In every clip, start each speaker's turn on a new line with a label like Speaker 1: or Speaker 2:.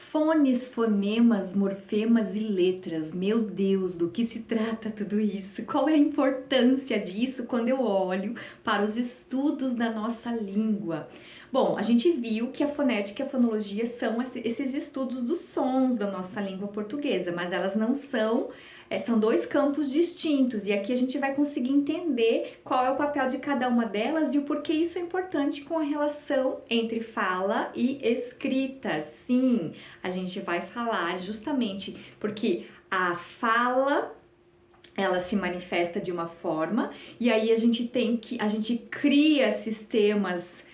Speaker 1: Fones, fonemas, morfemas e letras. Meu Deus, do que se trata tudo isso? Qual é a importância disso quando eu olho para os estudos da nossa língua? Bom, a gente viu que a fonética e a fonologia são esses estudos dos sons da nossa língua portuguesa, mas elas não são, são dois campos distintos, e aqui a gente vai conseguir entender qual é o papel de cada uma delas e o porquê isso é importante com a relação entre fala e escrita. Sim, a gente vai falar justamente porque a fala ela se manifesta de uma forma e aí a gente cria sistemas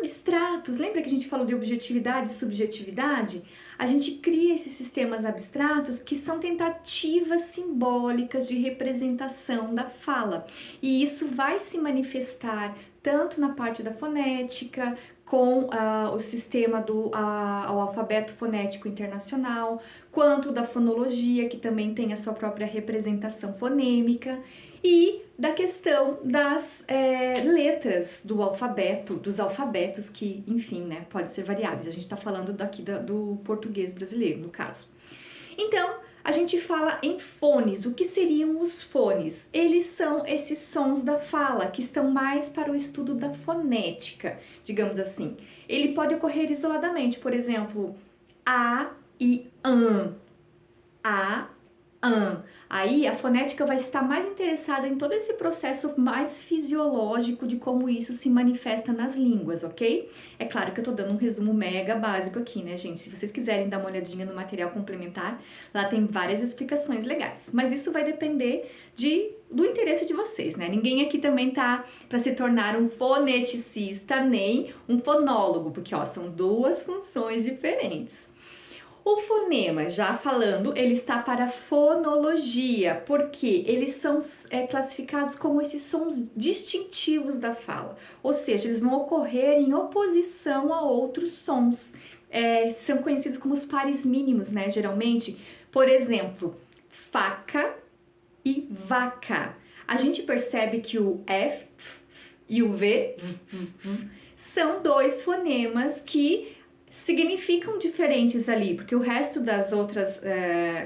Speaker 1: abstratos. Lembra que a gente falou de objetividade e subjetividade? A gente cria esses sistemas abstratos que são tentativas simbólicas de representação da fala. E isso vai se manifestar tanto na parte da fonética, com o sistema do ao alfabeto fonético internacional, quanto da fonologia, que também tem a sua própria representação fonêmica, e da questão das letras do alfabeto, dos alfabetos que, enfim, né, pode ser variáveis. A gente está falando daqui do português brasileiro, no caso. Então, a gente fala em fones. O que seriam os fones? Eles são esses sons da fala que estão mais para o estudo da fonética, digamos assim. Ele pode ocorrer isoladamente, por exemplo, a e a, an. Aí a fonética vai estar mais interessada em todo esse processo mais fisiológico de como isso se manifesta nas línguas, ok? É claro que eu tô dando um resumo mega básico aqui, né, gente? Se vocês quiserem dar uma olhadinha no material complementar, lá tem várias explicações legais. Mas isso vai depender do interesse de vocês, né? Ninguém aqui também tá para se tornar um foneticista nem um fonólogo, porque ó, são duas funções diferentes. O fonema, já falando, ele está para fonologia, porque eles são classificados como esses sons distintivos da fala, ou seja, eles vão ocorrer em oposição a outros sons, são conhecidos como os pares mínimos, né, geralmente. Por exemplo, faca e vaca. A gente percebe que o F e o V são dois fonemas que significam diferentes ali, porque o resto das outras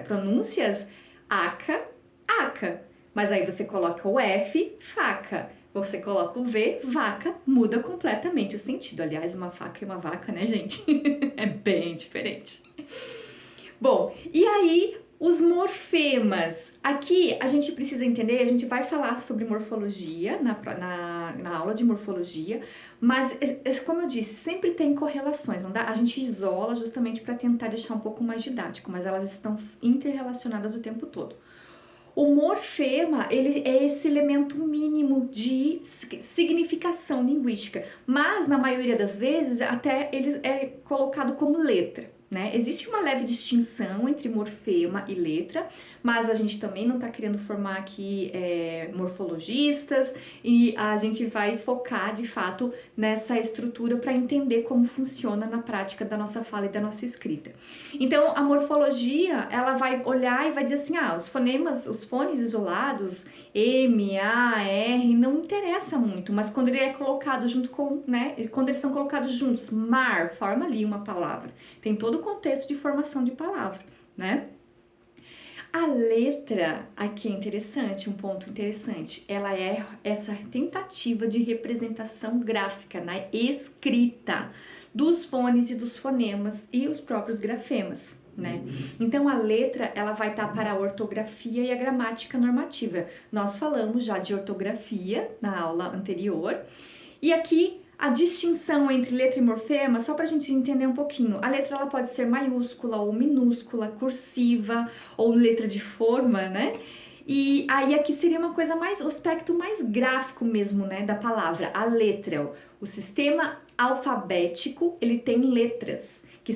Speaker 1: pronúncias, aca, aca. Mas aí você coloca o F, faca. Você coloca o V, vaca, muda completamente o sentido. Aliás, uma faca e uma vaca, né, gente? É bem diferente. Bom, e aí os morfemas. Aqui a gente precisa entender, a gente vai falar sobre morfologia na aula de morfologia, mas como eu disse, sempre tem correlações, não dá? A gente isola justamente para tentar deixar um pouco mais didático, mas elas estão interrelacionadas o tempo todo. O morfema, ele é esse elemento mínimo de significação linguística, mas na maioria das vezes até ele é colocado como letra. Né? Existe uma leve distinção entre morfema e letra, mas a gente também não está querendo formar aqui morfologistas e a gente vai focar de fato nessa estrutura para entender como funciona na prática da nossa fala e da nossa escrita. Então a morfologia ela vai olhar e vai dizer assim, os fonemas, os fones isolados, M, A, R, não interessa muito, mas quando ele é colocado junto com, né, quando eles são colocados juntos, mar, forma ali uma palavra. Tem todo o contexto de formação de palavra, né? A letra, aqui é interessante, um ponto interessante, ela é essa tentativa de representação gráfica na escrita dos fones e dos fonemas e os próprios grafemas, né? Então a letra, ela vai estar para a ortografia e a gramática normativa. Nós falamos já de ortografia na aula anterior, e aqui a distinção entre letra e morfema, só para a gente entender um pouquinho, a letra ela pode ser maiúscula ou minúscula, cursiva ou letra de forma, né? E aí aqui seria uma coisa mais, o aspecto mais gráfico mesmo, né, da palavra, a letra. O sistema alfabético, ele tem letras, que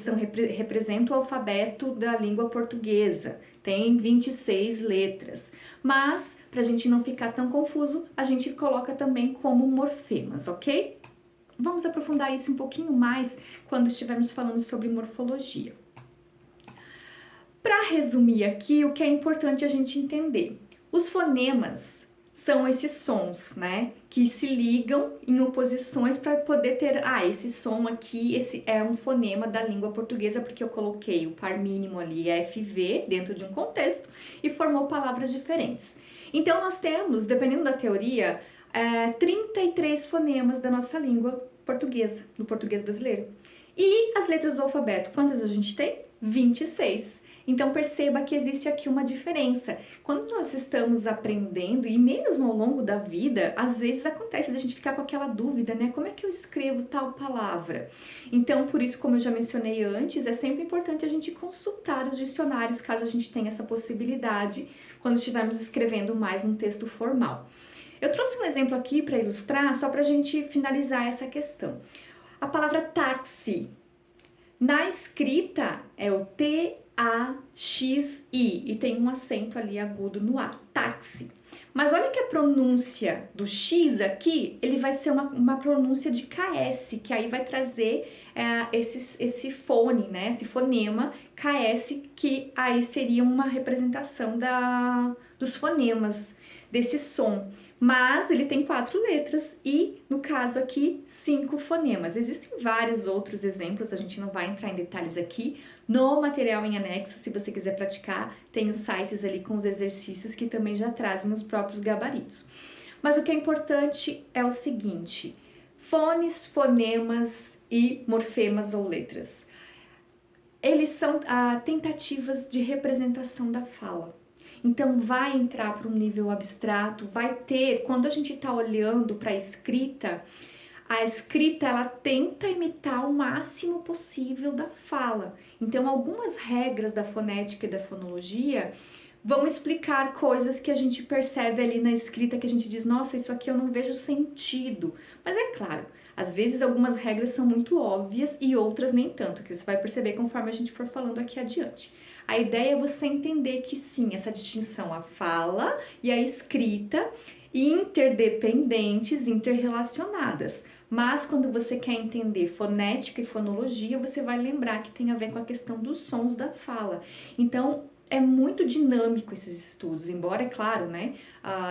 Speaker 1: representam o alfabeto da língua portuguesa. Tem 26 letras, mas para a gente não ficar tão confuso, a gente coloca também como morfemas, ok? Vamos aprofundar isso um pouquinho mais quando estivermos falando sobre morfologia. Para resumir aqui, o que é importante a gente entender? Os fonemas, são esses sons, né? Que se ligam em oposições para poder ter, esse som aqui, esse é um fonema da língua portuguesa, porque eu coloquei o par mínimo ali, FV, dentro de um contexto, e formou palavras diferentes. Então, nós temos, dependendo da teoria, 33 fonemas da nossa língua portuguesa, do português brasileiro. E as letras do alfabeto, quantas a gente tem? 26. Então perceba que existe aqui uma diferença. Quando nós estamos aprendendo, e mesmo ao longo da vida, às vezes acontece da gente ficar com aquela dúvida, né? Como é que eu escrevo tal palavra? Então, por isso, como eu já mencionei antes, é sempre importante a gente consultar os dicionários, caso a gente tenha essa possibilidade, quando estivermos escrevendo mais um texto formal. Eu trouxe um exemplo aqui para ilustrar, só para a gente finalizar essa questão. A palavra táxi. Na escrita é o T-A-X-I e tem um acento ali agudo no A, táxi. Mas olha que a pronúncia do X aqui, ele vai ser uma pronúncia de KS, que aí vai trazer esse fone, né? Esse fonema KS, que aí seria uma representação dos fonemas desse som. Mas ele tem 4 letras e, no caso aqui, 5 fonemas. Existem vários outros exemplos, a gente não vai entrar em detalhes aqui. No material em anexo, se você quiser praticar, tem os sites ali com os exercícios que também já trazem os próprios gabaritos. Mas o que é importante é o seguinte: fones, fonemas e morfemas ou letras. Eles são tentativas de representação da fala. Então vai entrar para um nível abstrato, vai ter, quando a gente está olhando para a escrita ela tenta imitar o máximo possível da fala. Então algumas regras da fonética e da fonologia vão explicar coisas que a gente percebe ali na escrita que a gente diz, nossa, isso aqui eu não vejo sentido. Mas é claro, às vezes algumas regras são muito óbvias e outras nem tanto, que você vai perceber conforme a gente for falando aqui adiante. A ideia é você entender que sim, essa distinção, a fala e a escrita, interdependentes, interrelacionadas. Mas quando você quer entender fonética e fonologia, você vai lembrar que tem a ver com a questão dos sons da fala. Então, é muito dinâmico esses estudos, embora, é claro, né?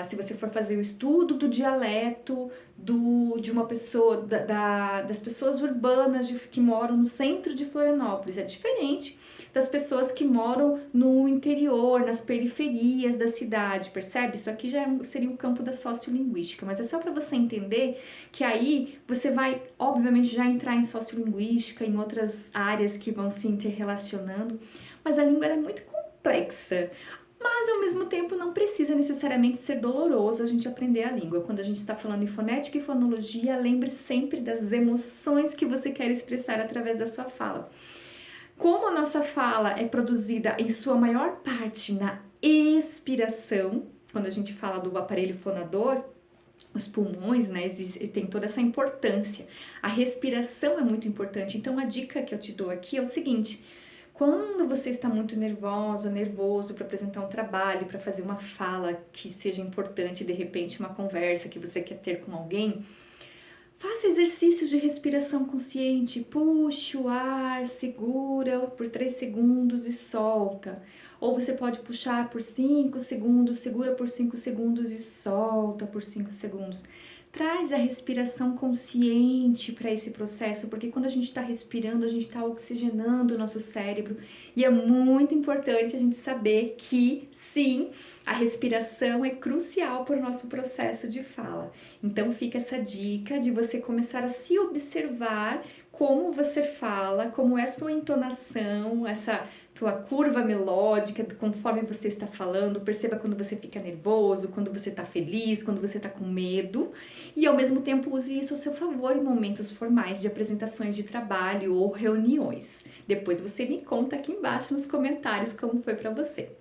Speaker 1: Se você for fazer o estudo do dialeto de uma pessoa, das pessoas urbanas que moram no centro de Florianópolis, é diferente das pessoas que moram no interior, nas periferias da cidade, percebe? Isso aqui já seria o campo da sociolinguística, mas é só para você entender que aí você vai, obviamente, já entrar em sociolinguística, em outras áreas que vão se interrelacionando, mas a língua é muito complexa, mas ao mesmo tempo não precisa necessariamente ser doloroso a gente aprender a língua. Quando a gente está falando em fonética e fonologia, lembre sempre das emoções que você quer expressar através da sua fala. Como a nossa fala é produzida em sua maior parte na expiração, quando a gente fala do aparelho fonador, os pulmões, né, tem toda essa importância. A respiração é muito importante, então a dica que eu te dou aqui é o seguinte: quando você está muito nervosa, nervoso para apresentar um trabalho, para fazer uma fala que seja importante, de repente uma conversa que você quer ter com alguém, faça exercícios de respiração consciente, puxe o ar, segura por 3 segundos e solta. Ou você pode puxar por 5 segundos, segura por 5 segundos e solta por 5 segundos. Traz a respiração consciente para esse processo, porque quando a gente está respirando, a gente está oxigenando o nosso cérebro. E é muito importante a gente saber que, sim, a respiração é crucial para o nosso processo de fala. Então fica essa dica de você começar a se observar como você fala, como é a sua entonação, essa tua curva melódica, conforme você está falando. Perceba quando você fica nervoso, quando você está feliz, quando você está com medo. E ao mesmo tempo use isso ao seu favor em momentos formais de apresentações de trabalho ou reuniões. Depois você me conta aqui embaixo nos comentários como foi para você.